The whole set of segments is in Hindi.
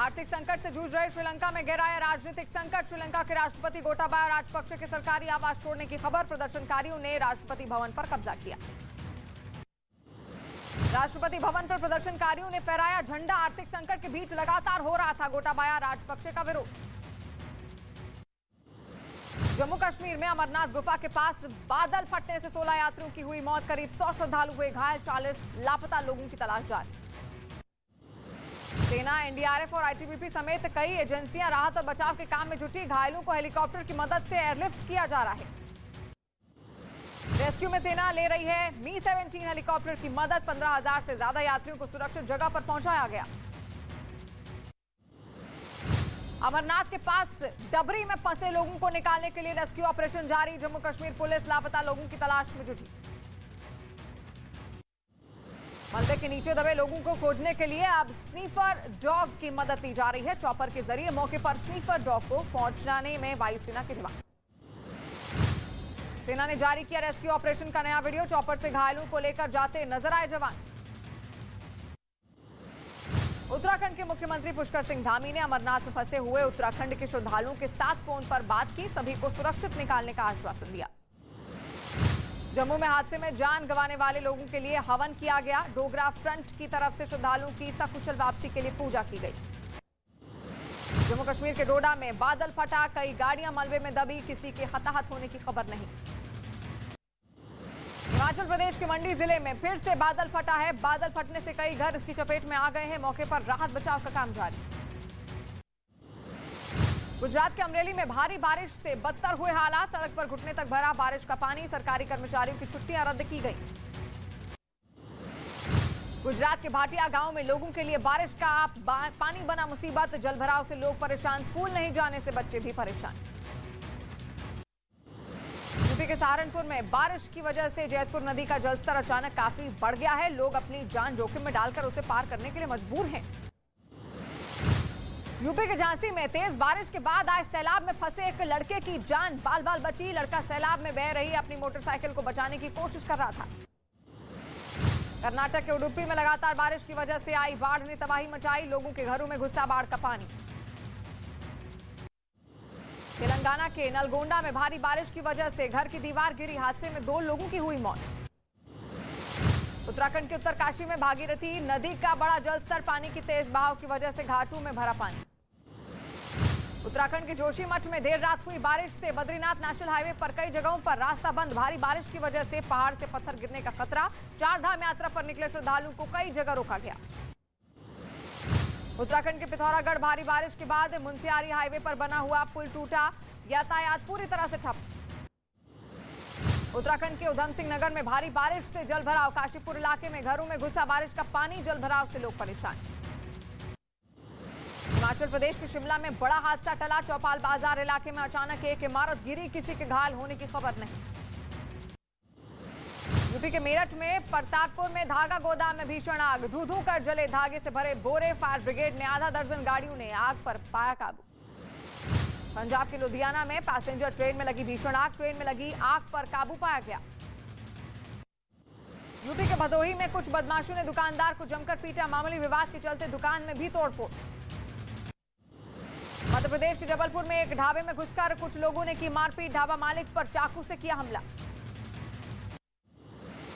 आर्थिक संकट से जूझ रहे श्रीलंका में गहराया राजनीतिक संकट। श्रीलंका के राष्ट्रपति गोटाबाया राजपक्षे के सरकारी आवास छोड़ने की खबर। प्रदर्शनकारियों ने राष्ट्रपति भवन पर कब्जा किया। राष्ट्रपति भवन पर प्रदर्शनकारियों ने फहराया झंडा। आर्थिक संकट के बीच लगातार हो रहा था गोटाबाया राजपक्षे का विरोध। जम्मू कश्मीर में अमरनाथ गुफा के पास बादल फटने से 16 यात्रियों की हुई मौत। करीब 100 श्रद्धालु हुए घायल। 40 लापता लोगों की तलाश जारी। सेना, एनडीआरएफ और आईटीबीपी समेत कई एजेंसियां राहत और बचाव के काम में जुटी। घायलों को हेलीकॉप्टर की मदद से एयरलिफ्ट किया जा रहा है। रेस्क्यू में सेना ले रही है मी-17 हेलीकॉप्टर की मदद। 15,000 से ज्यादा यात्रियों को सुरक्षित जगह पर पहुंचाया गया। अमरनाथ के पास डबरी में फंसे लोगों को निकालने के लिए रेस्क्यू ऑपरेशन जारी। जम्मू कश्मीर पुलिस लापता लोगों की तलाश में जुटी। मलबे के नीचे दबे लोगों को खोजने के लिए अब स्नीफर डॉग की मदद ली जा रही है। चॉपर के जरिए मौके पर स्नीफर डॉग को पहुंचाने में वायुसेना के जवान। सेना ने जारी किया रेस्क्यू ऑपरेशन का नया वीडियो। चॉपर से घायलों को लेकर जाते नजर आए जवान। उत्तराखंड के मुख्यमंत्री पुष्कर सिंह धामी ने अमरनाथ में फंसे हुए उत्तराखंड के श्रद्धालुओं के साथ फोन पर बात की। सभी को सुरक्षित निकालने का आश्वासन दिया। जम्मू में हादसे में जान गंवाने वाले लोगों के लिए हवन किया गया। डोगरा फ्रंट की तरफ से श्रद्धालुओं की सकुशल वापसी के लिए पूजा की गई। जम्मू कश्मीर के डोडा में बादल फटा। कई गाड़ियां मलबे में दबी। किसी के हताहत होने की खबर नहीं। हिमाचल प्रदेश के मंडी जिले में फिर से बादल फटा है। बादल फटने से कई घर इसकी चपेट में आ गए हैं। मौके पर राहत बचाव का काम जारी। गुजरात के अमरेली में भारी बारिश से बदतर हुए हालात। सड़क पर घुटने तक भरा बारिश का पानी। सरकारी कर्मचारियों की छुट्टियां रद्द की गई। गुजरात के भाटिया गांव में लोगों के लिए बारिश का पानी बना मुसीबत। जलभराव से लोग परेशान। स्कूल नहीं जाने से बच्चे भी परेशान। यूपी के सहारनपुर में बारिश की वजह से जैतपुर नदी का जलस्तर अचानक काफी बढ़ गया है। लोग अपनी जान जोखिम में डालकर उसे पार करने के लिए मजबूर हैं। यूपी के झांसी में तेज बारिश के बाद आज सैलाब में फंसे एक लड़के की जान बाल बाल बची। लड़का सैलाब में बह रही अपनी मोटरसाइकिल को बचाने की कोशिश कर रहा था। कर्नाटक के उडुपी में लगातार बारिश की वजह से आई बाढ़ ने तबाही मचाई। लोगों के घरों में घुसा बाढ़ का पानी। तेलंगाना के नलगोंडा में भारी बारिश की वजह से घर की दीवार गिरी। हादसे में 2 लोगों की हुई मौत। उत्तराखंड के उत्तरकाशी में भागीरथी नदी का बड़ा जलस्तर। पानी की तेज बहाव की वजह से घाटों में भरा पानी। उत्तराखंड के जोशीमठ में देर रात हुई बारिश से बद्रीनाथ नेशनल हाईवे पर कई जगहों पर रास्ता बंद। भारी बारिश की वजह से पहाड़ से पत्थर गिरने का खतरा। 4 धाम यात्रा पर निकले श्रद्धालुओं को कई जगह रोका गया। उत्तराखंड के पिथौरागढ़ भारी बारिश के बाद मुंशियारी हाईवे पर बना हुआ पुल टूटा। यातायात पूरी तरह से ठप। उत्तराखंड के उधम सिंह नगर में भारी बारिश से जलभराव। काशीपुर इलाके में घरों में घुसा बारिश का पानी। जलभराव से लोग परेशान। हिमाचल प्रदेश के शिमला में बड़ा हादसा टला। चौपाल बाजार इलाके में अचानक एक इमारत गिरी। किसी के घायल होने की खबर नहीं। यूपी के मेरठ में प्रतापपुर में धागा गोदाम में भीषण आग। धू धू कर जले धागे से भरे बोरे। फायर ब्रिगेड ने आधा दर्जन गाड़ियों ने आग पर पाया काबू। पंजाब के लुधियाना में पैसेंजर ट्रेन में लगी भीषण आग। ट्रेन में लगी आग पर काबू पाया गया। यूपी के भदोही में कुछ बदमाशों ने दुकानदार को जमकर पीटा। मामूली विवाद के चलते दुकान में भी तोड़फोड़। मध्य प्रदेश के जबलपुर में एक ढाबे में घुसकर कुछ लोगों ने की मारपीट। ढाबा मालिक पर चाकू से किया हमला।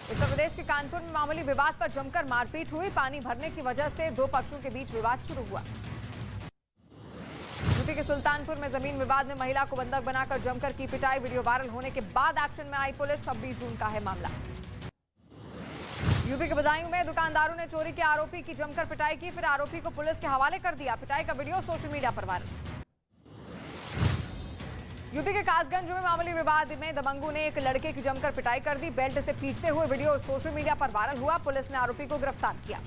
उत्तर प्रदेश के कानपुर में मामूली विवाद पर जमकर मारपीट हुई। पानी भरने की वजह से 2 पक्षों के बीच विवाद शुरू हुआ। यूपी के सुल्तानपुर में जमीन विवाद में महिला को बंधक बनाकर जमकर की पिटाई। वीडियो वायरल होने के बाद एक्शन में आई पुलिस। 26 जून का है मामला। यूपी के बदायूं में दुकानदारों ने चोरी के आरोपी की जमकर पिटाई की। फिर आरोपी को पुलिस के हवाले कर दिया। पिटाई का वीडियो सोशल मीडिया पर वायरल। यूपी के कासगंज में मामूली विवाद में दबंगों ने एक लड़के की जमकर पिटाई कर दी। बेल्ट से पीटते हुए वीडियो सोशल मीडिया पर वायरल हुआ। पुलिस ने आरोपी को गिरफ्तार किया।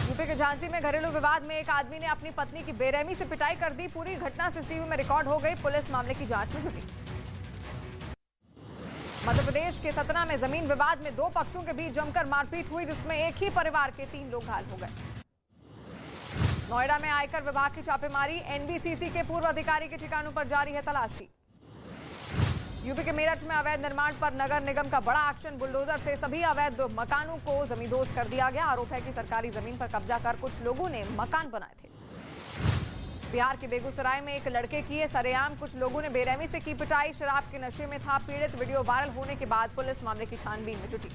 यूपी के झांसी में घरेलू विवाद में एक आदमी ने अपनी पत्नी की बेरहमी से पिटाई कर दी। पूरी घटना सीसीटीवी में रिकॉर्ड हो गई। पुलिस मामले की जांच में जुटी। मध्य प्रदेश के सतना में जमीन विवाद में 2 पक्षों के बीच जमकर मारपीट हुई, जिसमें एक ही परिवार के 3 लोग घायल हो गए। नोएडा में आयकर विभाग की छापेमारी। एनबीसीसी के पूर्व अधिकारी के ठिकानों पर जारी है तलाशी। यूपी के मेरठ में अवैध निर्माण पर नगर निगम का बड़ा एक्शन। बुलडोजर से सभी अवैध मकानों को जमींदोज कर दिया गया। आरोप है कि सरकारी जमीन पर कब्जा कर कुछ लोगों ने मकान बनाए थे। बिहार के बेगूसराय में एक लड़के की सरेआम कुछ लोगों ने बेरहमी से की पिटाई। शराब के नशे में था पीड़ित। वीडियो वायरल होने के बाद पुलिस मामले की छानबीन में जुटी।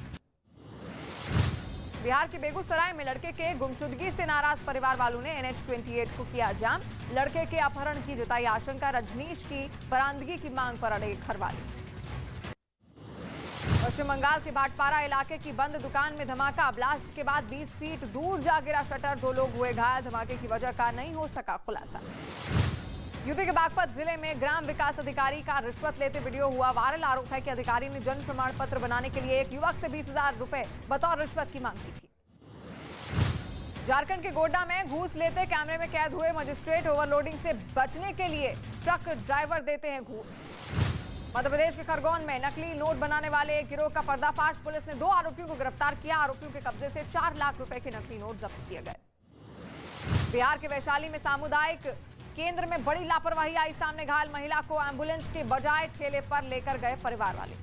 बिहार के बेगूसराय में लड़के के गुमशुदगी से नाराज परिवार वालों ने NH-28 को किया जाम। लड़के के अपहरण की जताई आशंका। रजनीश की बरामदगी की मांग पर अड़े घरवाले। पश्चिम बंगाल के भाटपारा इलाके की बंद दुकान में धमाका। ब्लास्ट के बाद 20 फीट दूर जा गिरा शटर। 2 लोग हुए घायल। धमाके की वजह का नहीं हो सका खुलासा। यूपी के बागपत जिले में ग्राम विकास अधिकारी का रिश्वत लेते वीडियो हुआ वायरल। आरोप है कि अधिकारी ने जन्म प्रमाण पत्र बनाने के लिए एक युवक से 20,000 रुपए बतौर रिश्वत की मांग की थी। झारखंड के गोड्डा में घूस लेते कैमरे में कैद हुए मजिस्ट्रेट। ओवरलोडिंग से बचने के लिए ट्रक ड्राइवर देते हैं घूस। मध्य प्रदेश के खरगोन में नकली नोट बनाने वाले एक गिरोह का पर्दाफाश। पुलिस ने 2 आरोपियों को गिरफ्तार किया। आरोपियों के कब्जे से 4 लाख रुपए के नकली नोट जब्त किए गए। बिहार के वैशाली में सामुदायिक केंद्र में बड़ी लापरवाही आई सामने। घायल महिला को एम्बुलेंस के बजाय ठेले पर लेकर गए परिवार वाले।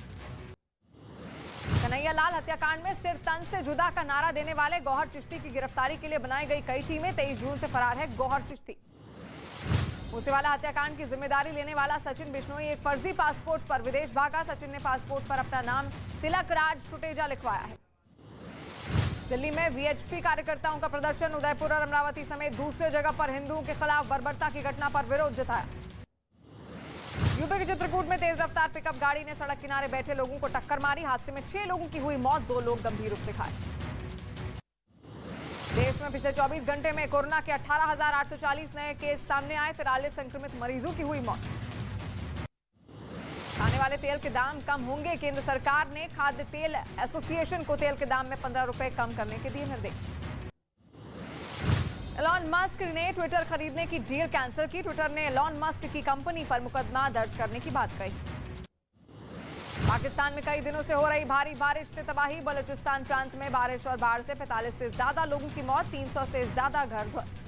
कन्हैया लाल हत्याकांड में सिर तन से जुदा का नारा देने वाले गौहर चिश्ती की गिरफ्तारी के लिए बनाई गई कई टीमें। 23 जून से फरार है गौहर चिश्ती। मूसेवाला हत्याकांड की जिम्मेदारी लेने वाला सचिन बिश्नोई एक फर्जी पासपोर्ट पर विदेश भागा। सचिन ने पासपोर्ट पर अपना नाम तिलक राज टुटेजा लिखवाया है। दिल्ली में वीएचपी कार्यकर्ताओं का प्रदर्शन। उदयपुर और अमरावती समेत दूसरे जगह पर हिंदुओं के खिलाफ बर्बरता की घटना पर विरोध जताया। यूपी के चित्रकूट में तेज रफ्तार पिकअप गाड़ी ने सड़क किनारे बैठे लोगों को टक्कर मारी। हादसे में 6 लोगों की हुई मौत। 2 लोग गंभीर रूप से घायल। देश में पिछले 24 घंटे में कोरोना के 18,840 नए केस सामने आए। 43 संक्रमित मरीजों की हुई मौत। खाने वाले तेल के दाम कम होंगे। केंद्र सरकार ने खाद्य तेल एसोसिएशन को तेल के दाम में 15 रुपए कम करने के दिए निर्देश। एलॉन मस्क ने ट्विटर खरीदने की डील कैंसिल की। ट्विटर ने एलॉन मस्क की कंपनी पर मुकदमा दर्ज करने की बात कही। पाकिस्तान में कई दिनों से हो रही भारी बारिश से तबाही। बलूचिस्तान प्रांत में बारिश और बाढ़ से 45 से ज्यादा लोगों की मौत। 300 से ज्यादा घर ध्वस्त।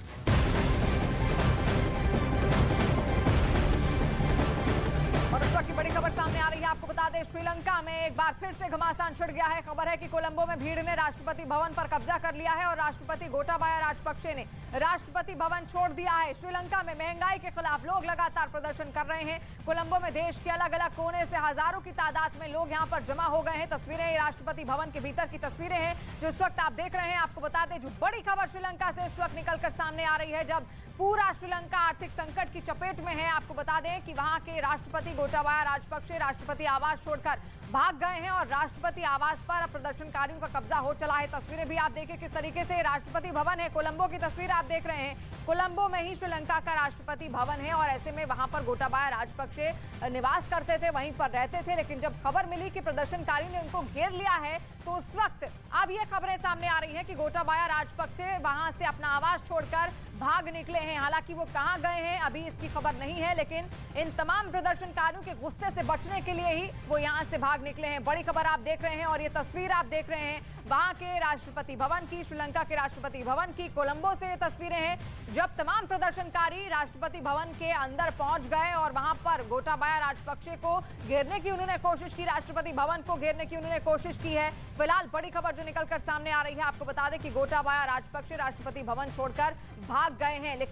और उस वक्त की बड़ी खबर सामने आ रही है। आपको बता दें श्रीलंका में एक बार फिर से घमासान छिड़ गया है। खबर है कि कोलंबो में भीड़ ने राष्ट्रपति भवन पर कब्जा कर लिया है और राष्ट्रपति गोटाबाया राजपक्षे ने राष्ट्रपति भवन छोड़ दिया है। श्रीलंका में महंगाई के खिलाफ लोग लगातार प्रदर्शन कर रहे हैं। कोलंबो में देश के अलग अलग कोने से हजारों की तादाद में लोग यहां पर जमा हो गए हैं। तस्वीरें राष्ट्रपति भवन के भीतर की तस्वीरें हैं जो इस वक्त आप देख रहे हैं। आपको बता दें जो बड़ी खबर श्रीलंका से इस वक्त निकलकर सामने आ रही है, जब पूरा श्रीलंका आर्थिक संकट की चपेट में है। आपको बता दें कि वहां के राष्ट्रपति गोटाबाया राजपक्षे राष्ट्रपति आवास छोड़कर भाग गए हैं और राष्ट्रपति आवास पर प्रदर्शनकारियों का कब्जा हो चला है। तस्वीरें भी आप देखिए किस तरीके से राष्ट्रपति भवन है। कोलंबो की तस्वीर आप देख रहे हैं। कोलंबो में ही श्रीलंका का राष्ट्रपति भवन है और ऐसे में वहां पर गोटाबाया राजपक्षे निवास करते थे, वहीं पर रहते थे। लेकिन जब खबर मिली कि प्रदर्शनकारी ने उनको घेर लिया है तो उस वक्त अब ये खबरें सामने आ रही हैं कि गोटाबाया राजपक्षे वहां से अपना आवास छोड़कर भाग निकले हैं। हालांकि वो कहां गए हैं अभी इसकी खबर नहीं है, लेकिन इन तमाम प्रदर्शनकारियों के गुस्से से बचने के लिए ही वो यहां से भाग निकले हैं। बड़ी खबर आप देख रहे हैं और ये तस्वीर आप देख रहे हैं वहां के राष्ट्रपति भवन की, श्रीलंका के राष्ट्रपति भवन की। कोलंबो से ये तस्वीरें हैं जब तमाम प्रदर्शनकारी राष्ट्रपति भवन के अंदर पहुंच गए और वहां पर गोटाबाया राजपक्षे को घेरने की उन्होंने कोशिश की, राष्ट्रपति भवन को घेरने की उन्होंने कोशिश की है। फिलहाल बड़ी खबर जो निकलकर सामने आ रही है, आपको बता दें कि गोटाबाया राजपक्षे राष्ट्रपति भवन छोड़कर भाग गए हैं। लेकिन